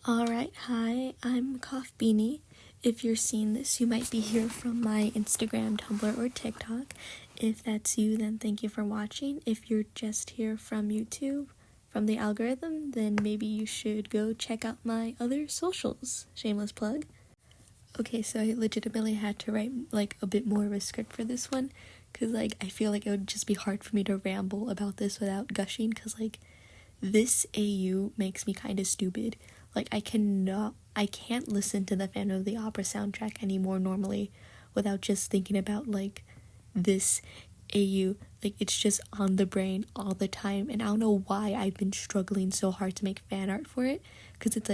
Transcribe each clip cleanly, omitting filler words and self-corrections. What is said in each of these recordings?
Alright, hi, I'm CoffBeanie. If you're seeing this, you might be here from my Instagram, Tumblr, or TikTok. If that's you, then thank you for watching. If you're just here from YouTube, from the algorithm, then maybe you should go check out my other socials. Shameless plug. Okay, so I legitimately had to write a bit more of a script for this one, because I feel like it would just be hard for me to ramble about this without gushing, because this AU makes me kind of stupid. I can't listen to the Phantom of the Opera soundtrack anymore normally without just thinking about this AU. It's just on the brain all the time, and I don't know why I've been struggling so hard to make fan art for it, because it's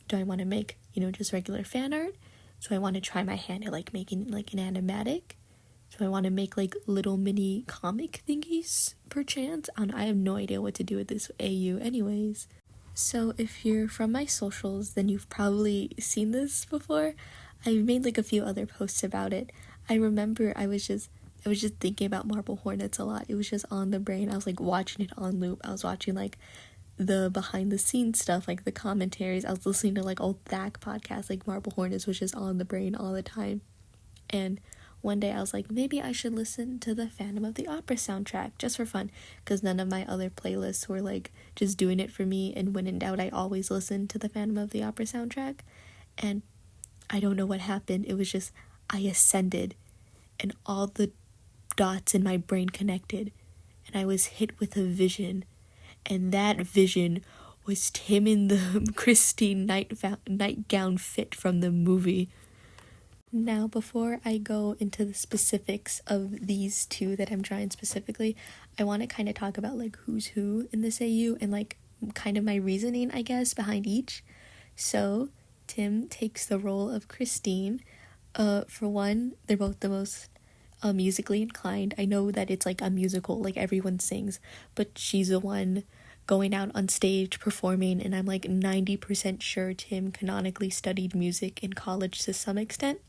do I want to make, just regular fan art? Do I want to try my hand at making an animatic? Do I want to make little mini comic thingies perchance? I have no idea what to do with this AU anyways. So if you're from my socials, then you've probably seen this before. I've made a few other posts about it. I remember I was just thinking about Marble Hornets a lot. It was just on the brain. I was watching it on loop. I was watching the behind the scenes stuff, the commentaries. I was listening to old Thak podcasts. Marble Hornets was just on the brain all the time. And one day I was maybe I should listen to the Phantom of the Opera soundtrack just for fun, because none of my other playlists were just doing it for me, and when in doubt I always listen to the Phantom of the Opera soundtrack. And I don't know what happened. It was just I ascended and all the dots in my brain connected, and I was hit with a vision, and that vision was Tim in the Christine nightgown fit from the movie. Now, before I go into the specifics of these two that I'm trying specifically, I want to kind of talk about who's who in this AU and kind of my reasoning, I guess, behind each. So Tim takes the role of Christine. For one, they're both the most musically inclined. I know that it's a musical, everyone sings, but she's the one going out on stage performing, and I'm 90% sure Tim canonically studied music in college to some extent.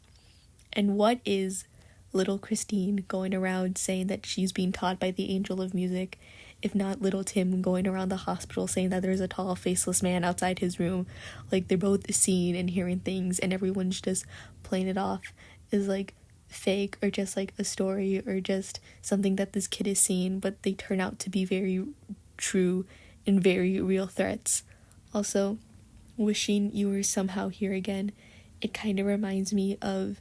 And what is little Christine going around saying that she's being taught by the angel of music, if not little Tim going around the hospital saying that there's a tall, faceless man outside his room? They're both seeing and hearing things, and everyone's just playing it off as fake, or just a story, or just something that this kid is seeing, but they turn out to be very true and very real threats. Also, wishing you were somehow here again, it kind of reminds me of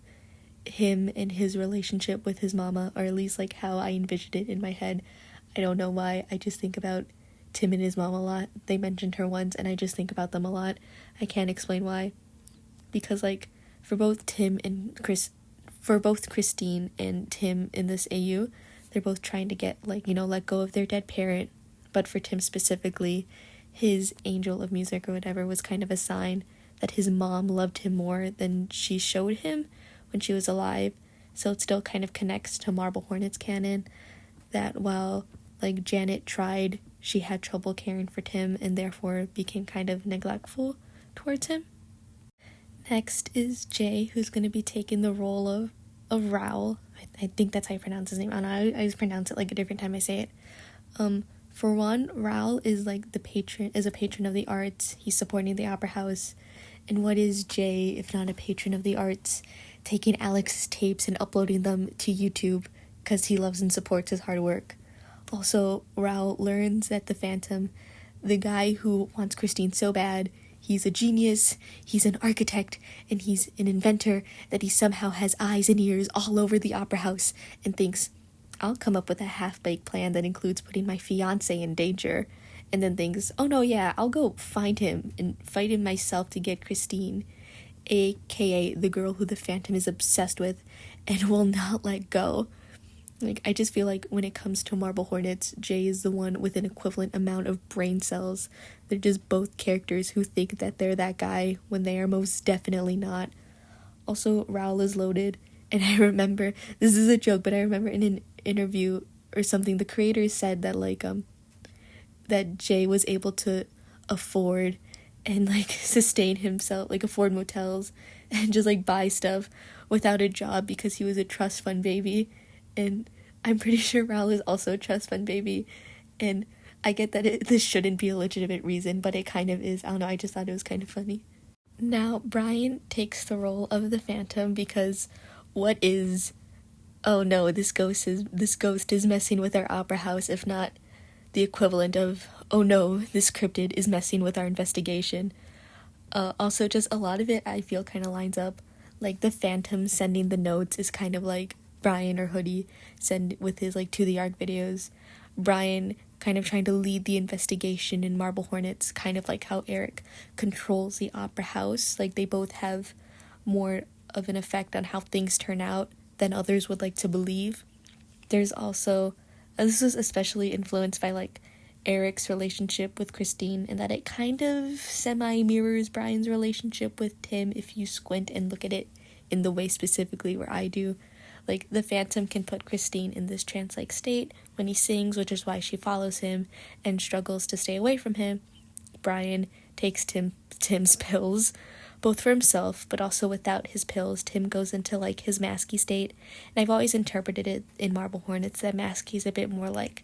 him and his relationship with his mama, or at least how I envisioned it in my head. I don't know why, I just think about Tim and his mom a lot. They mentioned her once, and I just think about them a lot. I can't explain why, because for both Christine and Tim in this AU, they're both trying to get let go of their dead parent. But for Tim specifically, his angel of music or whatever was kind of a sign that his mom loved him more than she showed him when she was alive. So it still kind of connects to Marble Hornets canon, that while Janet tried, she had trouble caring for Tim and therefore became kind of neglectful towards him. Next is Jay, who's going to be taking the role of Raoul. I think that's how you pronounce his name. I don't know, I always pronounce it a different time I say it. For one, Raoul is a patron of the arts. He's supporting the opera house. And what is Jay if not a patron of the arts, taking Alex's tapes and uploading them to YouTube because he loves and supports his hard work? Also, Raoul learns that the Phantom, the guy who wants Christine so bad, he's a genius, he's an architect, and he's an inventor, that he somehow has eyes and ears all over the opera house, and thinks, I'll come up with a half-baked plan that includes putting my fiancé in danger, and then thinks, oh no, yeah, I'll go find him and fight him myself to get Christine, aka the girl who the Phantom is obsessed with and will not let go. I just feel when it comes to Marble Hornets, Jay is the one with an equivalent amount of brain cells. They're just both characters who think that they're that guy when they are most definitely not. Also, Raoul is loaded, and I remember, this is a joke, but I remember in an interview or something, the creators said that that Jay was able to afford and sustain himself, afford motels and just buy stuff without a job because he was a trust fund baby. And I'm pretty sure Raoul is also a trust fund baby, and I get that this shouldn't be a legitimate reason, but it kind of is. I don't know, I just thought it was kind of funny. Now, Brian takes the role of the Phantom because what is, oh no, this ghost is messing with our opera house, if not the equivalent of, oh no, this cryptid is messing with our investigation. Also, just a lot of it I feel kind of lines up. Like, the Phantom sending the notes is kind of like Brian or Hoodie send with his, like, To the Art videos. Brian kind of trying to lead the investigation in Marble Hornets, kind of like how Eric controls the opera house. Like, they both have more of an effect on how things turn out than others would like to believe. There's also, this was especially influenced by, like, Eric's relationship with Christine, and that it kind of semi-mirrors Brian's relationship with Tim if you squint and look at it in the way specifically where I do. Like, the Phantom can put Christine in this trance-like state when he sings, which is why she follows him and struggles to stay away from him. Brian takes Tim's pills, both for himself, but also without his pills, Tim goes into, like, his masky state. And I've always interpreted it in Marble Hornets that masky is a bit more, like,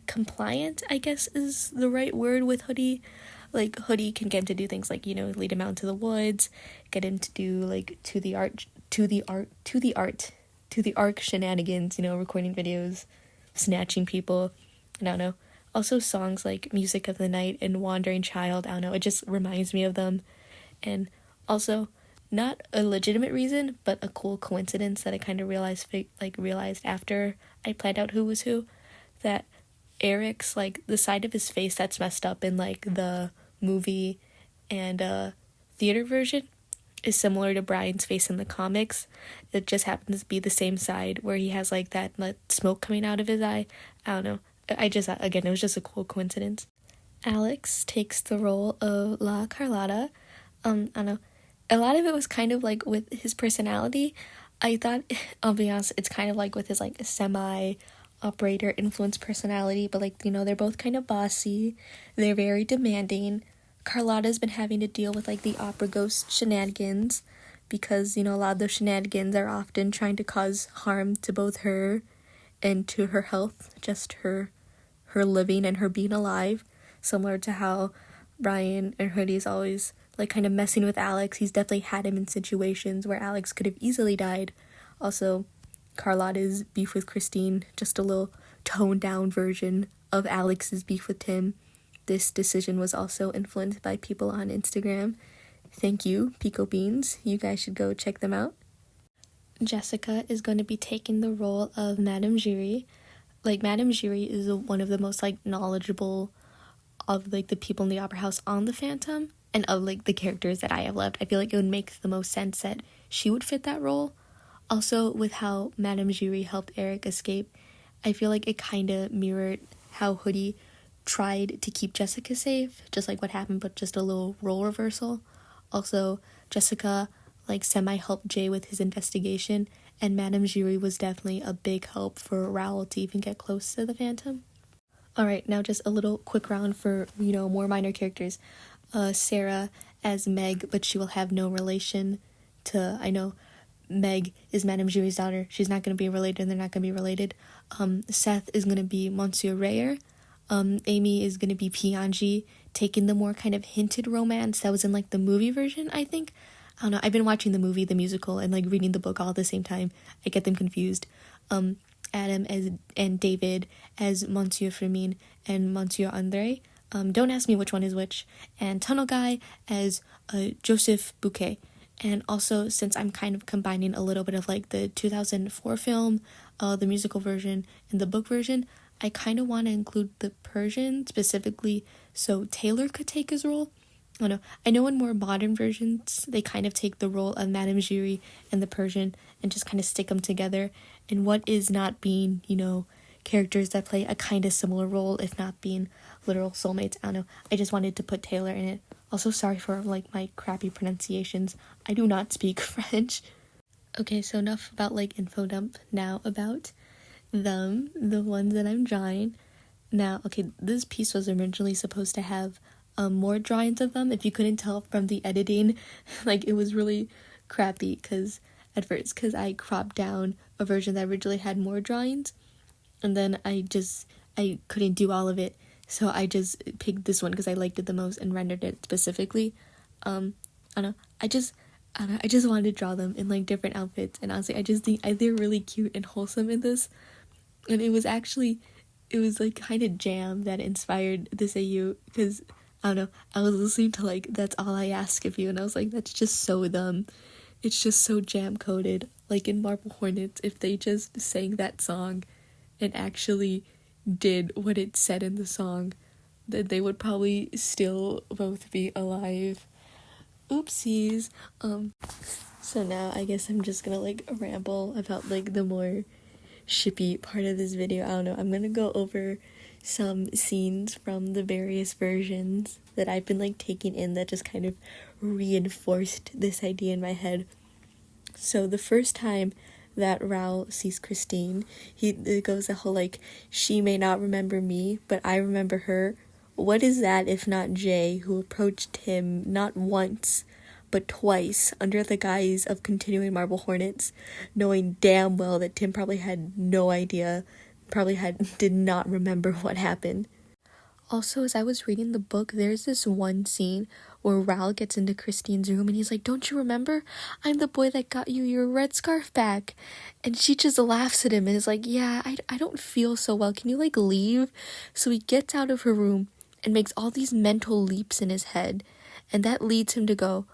compliant, I guess is the right word with Hoodie. Like, Hoodie can get him to do things like, you know, lead him out into the woods, get him to do, like, to the arc shenanigans, you know, recording videos, snatching people, I don't know. Also songs like Music of the Night and Wandering Child, I don't know, it just reminds me of them. And also, not a legitimate reason, but a cool coincidence that I kind of realized after I planned out who was who, that Eric's, like, the side of his face that's messed up in, like, the movie and theater version is similar to Brian's face in the comics. It just happens to be the same side where he has, like, that smoke coming out of his eye. I don't know. Again, it was just a cool coincidence. Alex takes the role of La Carlotta. I don't know. A lot of it was kind of, like, with his personality. I thought, I'll be honest, it's kind of, like, with his, like, semi-operator influence personality, but, like, you know, they're both kind of bossy. They're very demanding. Carlotta's been having to deal with, like, the opera ghost shenanigans because, you know, a lot of those shenanigans are often trying to cause harm to both her and to her health, just her living and her being alive, similar to how Brian and Hoodie's always, like, kind of messing with Alex. He's definitely had him in situations where Alex could have easily died. Also, Carlotta's beef with Christine, just a little toned down version of Alex's beef with Tim. This decision was also influenced by people on Instagram. Thank you, Pico Beans. You guys should go check them out. Jessica is going to be taking the role of Madame Giry. Like, Madame Giry is one of the most, like, knowledgeable of, like, the people in the opera house on the Phantom and of, like, the characters that I have loved. I feel like it would make the most sense that she would fit that role. Also, with how Madame Giry helped Eric escape, I feel like it kind of mirrored how Hoodie tried to keep Jessica safe, just like what happened, but just a little role reversal. Also, Jessica, like, semi-helped Jay with his investigation, and Madame Giry was definitely a big help for Raoul to even get close to the Phantom. Alright, now just a little quick round for, you know, more minor characters. Sarah as Meg, but she will have no relation to, I know, Meg is Madame Giry's daughter. She's not going to be related, and they're not going to be related. Seth is going to be Monsieur Rayer. Amy is going to be Pianji, taking the more kind of hinted romance that was in, like, the movie version, I think. I don't know, I've been watching the movie, the musical, and, like, reading the book all at the same time. I get them confused. Adam and David as Monsieur Fermin and Monsieur André. Don't ask me which one is which. And Tunnel Guy as Joseph Bouquet. And also, since I'm kind of combining a little bit of, like, the 2004 film, the musical version, and the book version, I kind of want to include the Persian specifically so Taylor could take his role. I know in more modern versions, they kind of take the role of Madame Giry and the Persian and just kind of stick them together. And what is not being, you know, characters that play a kind of similar role, if not being literal soulmates. I don't know. I just wanted to put Taylor in it. Also, sorry for, like, my crappy pronunciations. I do not speak French. Okay, so enough about, like, info dump. Now about them, the ones that I'm drawing. Now, okay, this piece was originally supposed to have more drawings of them. If you couldn't tell from the editing, like, it was really crappy because I cropped down a version that originally had more drawings, and then I couldn't do all of it, so I just picked this one because I liked it the most and rendered it specifically. I don't I don't know, I just wanted to draw them in like different outfits, and honestly I just think they're really cute and wholesome in this. And it was like kind of Jam that inspired this AU, because I don't know, I was listening to like That's All I Ask of You, and I was like, that's just so them. It's just so jam coded. Like in Marble Hornets, if they just sang that song and actually did what it said in the song, then they would probably still both be alive. Oopsies. So now I guess I'm just gonna like ramble about like the more shippy part of this video. I don't know, I'm gonna go over some scenes from the various versions that I've been like taking in that just kind of reinforced this idea in my head. So the first time that Raul sees Christine, it goes the whole like, she may not remember me, but I remember her. What is that if not Jay, who approached him not once but twice under the guise of continuing Marble Hornets, knowing damn well that Tim probably had no idea, did not remember what happened. Also, as I was reading the book, there's this one scene where Raul gets into Christine's room and he's like, don't you remember? I'm the boy that got you your red scarf back. And she just laughs at him and is like, yeah, I don't feel so well. Can you like leave? So he gets out of her room and makes all these mental leaps in his head. And that leads him to go,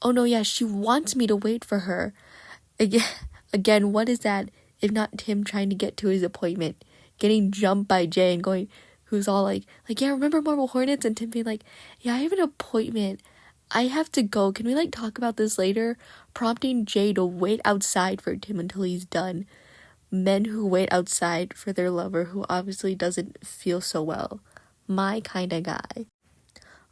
oh no, yeah, she wants me to wait for her. Again, what is that if not Tim trying to get to his appointment? Getting jumped by Jay and going, who's all like, yeah, remember Marble Hornets? And Tim being like, yeah, I have an appointment. I have to go. Can we like talk about this later? Prompting Jay to wait outside for Tim until he's done. Men who wait outside for their lover who obviously doesn't feel so well. My kind of guy.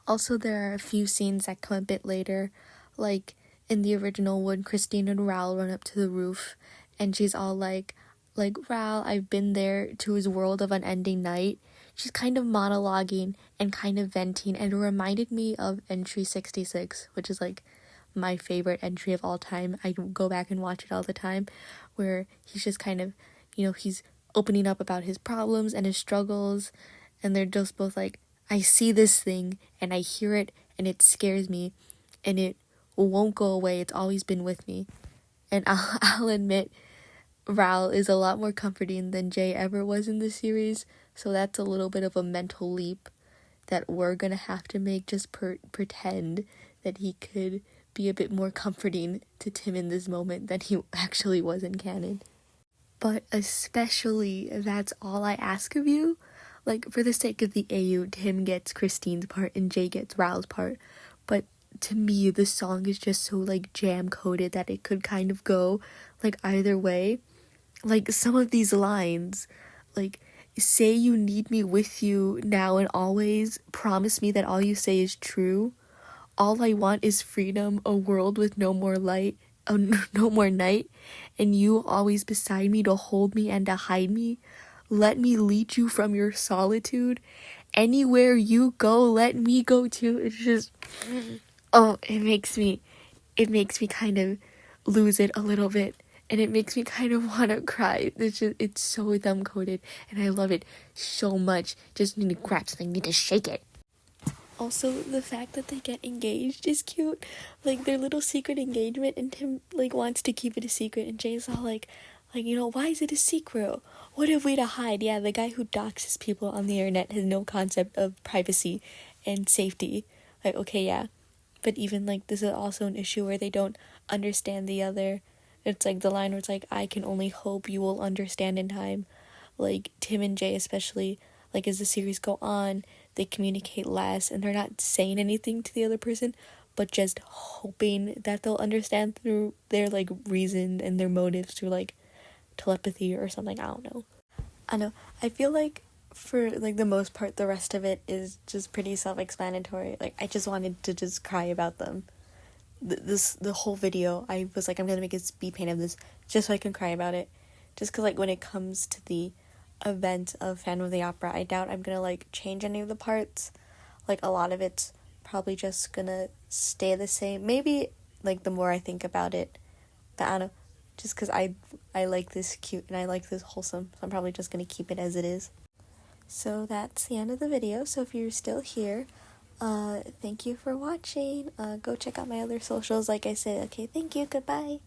Also, there are a few scenes that come a bit later, like in the original when Christine and Raul run up to the roof and she's all like, Raul, I've been there to his world of unending night. She's kind of monologuing and kind of venting, and it reminded me of entry 66, which is like my favorite entry of all time. I go back and watch it all the time, where he's just kind of, he's opening up about his problems and his struggles, and they're just both like, I see this thing and I hear it and it scares me and it won't go away. It's always been with me. And I'll admit, Raul is a lot more comforting than Jay ever was in the series, so that's a little bit of a mental leap that we're gonna have to make, just pretend that he could be a bit more comforting to Tim in this moment than he actually was in canon. But especially, That's All I Ask of You, like, for the sake of the AU, Tim gets Christine's part and Jay gets Raul's part, but to me, the song is just so, like, jam-coded that it could kind of go, like, either way. Like, some of these lines, like, say you need me with you now and always, promise me that all you say is true, all I want is freedom, a world with no more light, no more night, and you always beside me to hold me and to hide me, let me lead you from your solitude, anywhere you go, let me go too. It's just, it makes me kind of lose it a little bit. And it makes me kind of want to cry. It's so thumb-coded, and I love it so much. Just need to grab something, need to shake it. Also, the fact that they get engaged is cute. Like, their little secret engagement, and Tim, like, wants to keep it a secret, and Jay's all like, why is it a secret? What have we to hide? Yeah, the guy who doxes people on the internet has no concept of privacy and safety. Like, okay, yeah. But even, like, this is also an issue where they don't understand the other. It's like the line where it's like, I can only hope you will understand in time. Like, Tim and Jay especially, like, as the series go on, they communicate less, and they're not saying anything to the other person, but just hoping that they'll understand through their, like, reason and their motives through, like, telepathy or something. I don't know. I feel like, for, like, the most part, the rest of it is just pretty self-explanatory. Like, I just wanted to just cry about them. The whole video, I was like, I'm gonna make a speed paint of this just so I can cry about it, just because, like, when it comes to the event of Phantom of the Opera, I doubt I'm gonna, like, change any of the parts. Like, a lot of it's probably just gonna stay the same, maybe, like, the more I think about it, but I don't know, just because I like this cute and I like this wholesome, so I'm probably just gonna keep it as it is. So that's the end of the video. So if you're still here, Thank you for watching. Go check out my other socials, like I said. Okay, thank you. Goodbye.